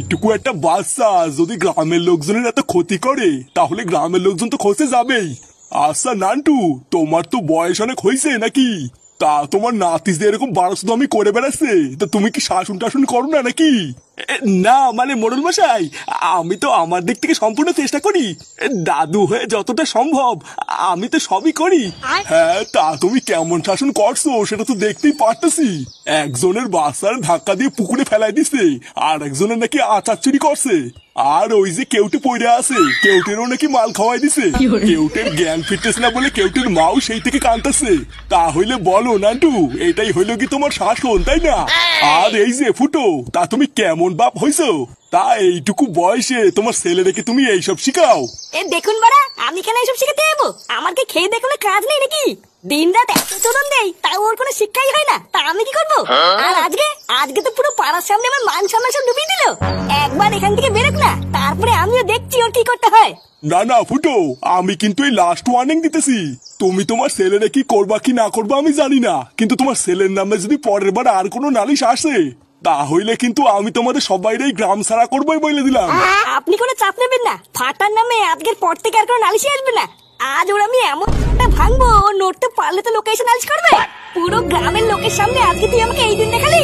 এইটুকু একটা বাচ্চা যদি গ্রামের লোকজনের এত ক্ষতি করে তাহলে গ্রামের লোকজন তো খসে যাবেই। আচ্ছা নান্টু, তোমার তো বয়স অনেক হয়েছে নাকি? তা তোমার নাতিস দিয়ে এরকম বারোশো আমি করে বেড়াচ্ছে, তা তুমি কি শাসন টাসন করো না নাকি? না মানে মোড়ল মশাই, আমি তো আমার দিক থেকে সম্পূর্ণ চেষ্টা করি। দাদু হয়ে যতটা সম্ভব আমি তো সবই করি। হ্যাঁ, তা তুমি কেমন শাসন করছো সেটা তো দেখতেই পারতেছি। একজনের বাচ্চার ধাক্কা দিয়ে পুকুরে ফেলাই দিছে, আর একজনের নাকি আচার চুরি করছে। আর ওই যে কেউটে পড়ে আছে, কেউটেরও নাকি মাল খাওয়াই দিছে। কেউটের জ্ঞান ফিরতেছে না বলে কেউটের মাও সেই থেকে কাঁদতেছে। তাহলে বলো নান্টু, এটাই হইলো কি তোমার শাসন, তাই না? আর এই যে ফুটো, তা তুমি কেমন বাপ হইছো? তা এইটুকু বয়সে তোমার ছেলে রেখে তুমি এইসব শিখাও? দেখুন বাড়া, আমি কেন এইসব শিখাতে যাবো? আমার কি খেয়ে দেখুন কাজ নেই নাকি? দিন রাত এত চোদন দেই, তাও ওর কোনো শিক্ষাই হয় না। তা আমি কি করবো? আর আজকে তো পুরো পাড়ার সামনে আমার মান সম্মান সব ডুবিয়ে দিল। একবার এখান থেকে বেরোক না, তারপরে আমিও দেখছি ওর কি করতে হয়। না না ফুটো, আমি কিন্তু এই লাস্ট ওয়ার্নিং দিতেছি। তুমি তোমার ছেলেরে কি করবা কি না করবা আমি জানি না, কিন্তু তোমার ছেলের নামে যদি পরের বার আর কোনো নালিশ আসে তাহলে কিন্তু আমি তোমাদের সবাইরে গ্রাম ছাড়া করবোই বলে দিলাম। আপনি কোনো চাপ নেবেন না, ফাটার নামে আজকের পর থেকে আর কোনো নালিশই আসবে না। আজ ওর আমি এমন ভাঙবো, ও নড়তে পারলে তো লোকে এসে নালিশ করবে। পুরো গ্রামের লোকের সামনে আজকে তুই আমাকে এই দিন দেখালি।